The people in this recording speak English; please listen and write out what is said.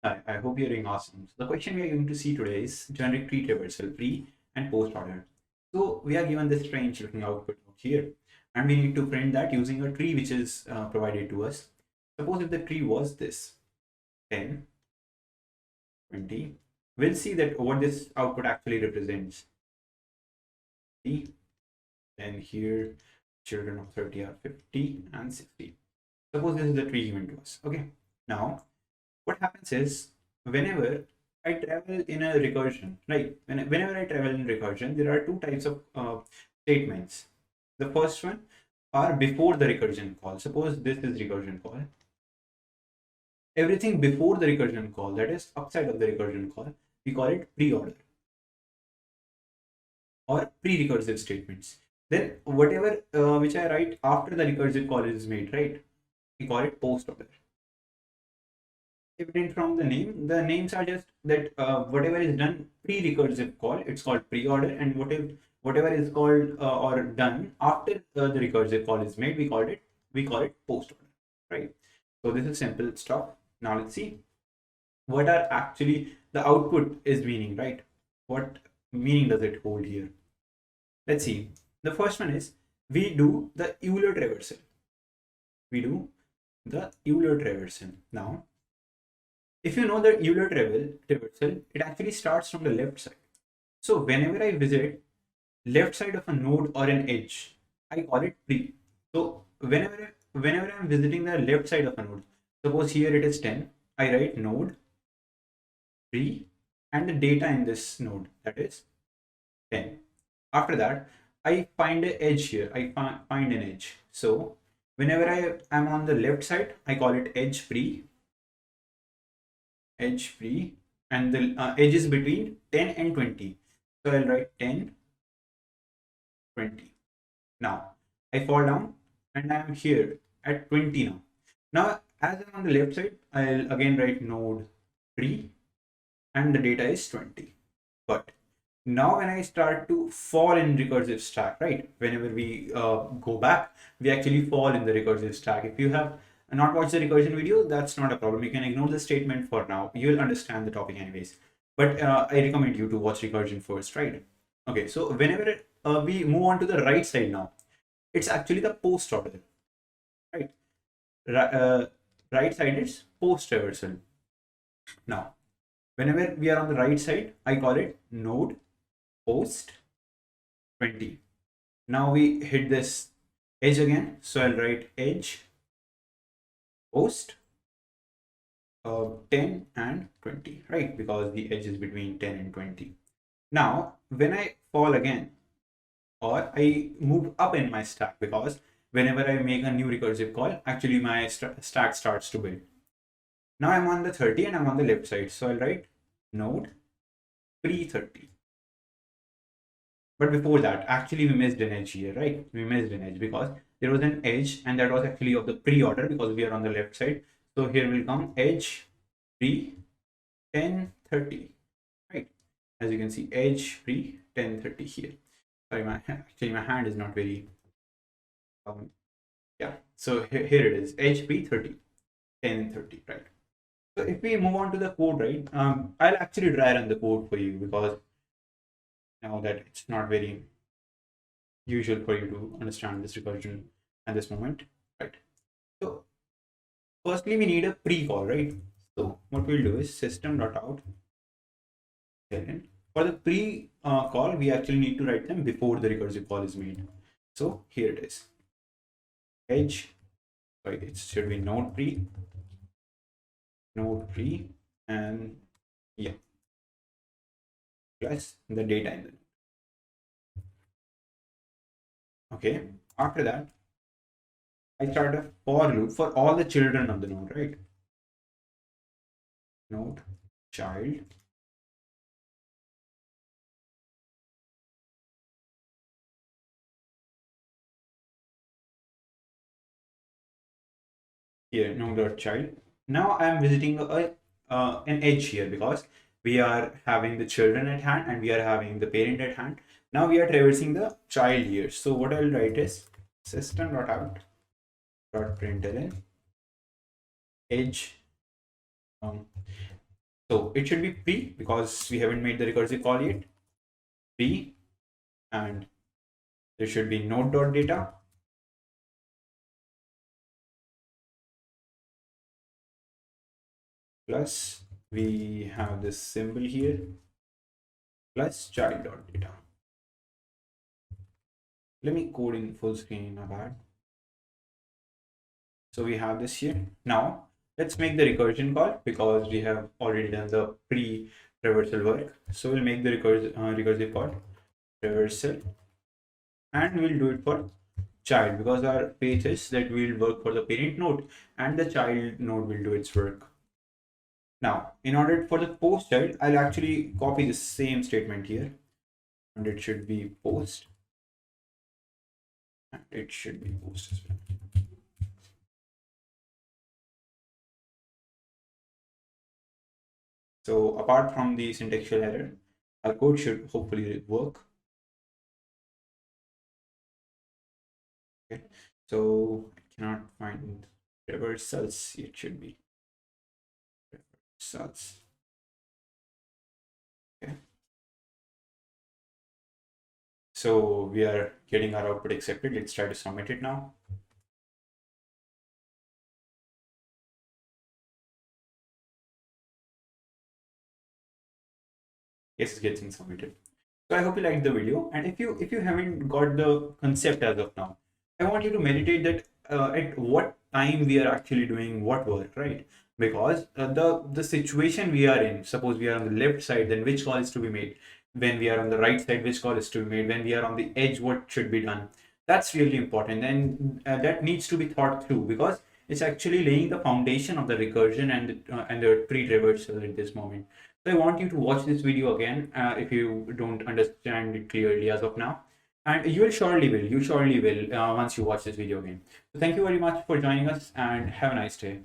Hi, I hope you're doing awesome. So the question we are going to see today is generic tree traversal, pre and post order. So we are given this strange looking output here, and we need to print that using a tree which is provided to us. Suppose if the tree was this 10, 20, we'll see that what this output actually represents. Then here children of 30 are 50 and 60. Suppose this is the tree given to us. Okay, now what happens is whenever I travel in a recursion, right? Whenever I travel in recursion, there are two types of statements. The first one are before the recursion call. Suppose this is recursion call. Everything before the recursion call, that is outside of the recursion call, we call it pre-order or pre-recursive statements. Then whatever which I write after the recursive call is made, right? We call it post-order. Evident from the name, the names are just that whatever is done pre-recursive call, it's called pre-order, and whatever is called or done after the recursive call is made, we call it post-order, right? So this is simple stuff. Now let's see what are actually the output is meaning, right? What meaning does it hold here? Let's see. The first one is we do the Euler traversal. We do the Euler traversal. Now if you know the Euler traversal, it actually starts from the left side. So whenever I visit left side of a node or an edge, I call it pre. So whenever I'm visiting the left side of a node, suppose here it is 10, I write node pre and the data in this node, that is 10. After that, I find an edge here. I find an edge. So whenever I am on the left side, I call it edge pre, and the edge is between 10 and 20. So I'll write 10, 20. Now I fall down and I'm here at 20 now. Now as I'm on the left side, I'll again write node pre and the data is 20. But now when I start to fall in recursive stack, right? Whenever we go back, we actually fall in the recursive stack. If you have not watched the recursion video, that's not a problem. You can ignore the statement for now. You'll understand the topic anyways. But I recommend you to watch recursion first, right? Okay, so whenever we move on to the right side now, it's actually the post order, right? Right side is post traversal. Now, whenever we are on the right side, I call it node post 20. Now we hit this edge again, so I'll write edge post 10 and 20, right? Because the edge is between 10 and 20. Now when I fall again or I move up in my stack, because whenever I make a new recursive call, actually my stack starts to build. Now I'm on the 30 and I'm on the left side, so I'll write node pre 30. But before that, actually we missed an edge here, right? We missed an edge because there was an edge and that was actually of the pre-order because we are on the left side. So here will come edge pre 10, 30, right? As you can see, edge pre 10, 30 here. Sorry, actually my hand is not very, yeah. So here it is, edge pre 30, 10, 30, right? So if we move on to the code, right? I'll actually dry run the code for you because now that it's not very usual for you to understand this recursion at this moment, right? So firstly we need a pre-call, right? So what we'll do is system.out. For the pre-call, we actually need to write them before the recursive call is made. So here it is. Edge, sorry, it should be node pre, and yeah, plus the data in the node. Okay, after that, I start a for loop for all the children of the node, right? Node child here, node.child. Now I'm visiting an edge here because we are having the children at hand and we are having the parent at hand. Now we are traversing the child here. So what I'll write is system.out.println edge So it should be pre because we haven't made the recursive call yet. Pre, and there should be node.data plus we have this symbol here plus child.data. Let me code in full screen, my bad. So we have this here. Now let's make the recursion call because we have already done the pre-traversal work. So we'll make the recursive call traversal, and we'll do it for child because our page is that we'll work for the parent node and the child node will do its work. Now, in order for the post child, I'll actually copy the same statement here, and it should be post, and it should be post as well. So apart from the syntactical error, our code should hopefully work. Okay, so I cannot find reversals. It should be reversals. Okay. So we are getting our output accepted. Let's try to submit it now. Yes, it's getting submitted. So I hope you liked the video. And if you haven't got the concept as of now, I want you to meditate that at what time we are actually doing what work, right? Because the situation we are in, suppose we are on the left side, then which call is to be made? When we are on the right side, which call is to be made? When we are on the edge, what should be done? That's really important, and that needs to be thought through because it's actually laying the foundation of the recursion and the pre-traversal at this moment. So I want you to watch this video again if you don't understand it clearly as of now. And you surely will once you watch this video again. So thank you very much for joining us and have a nice day.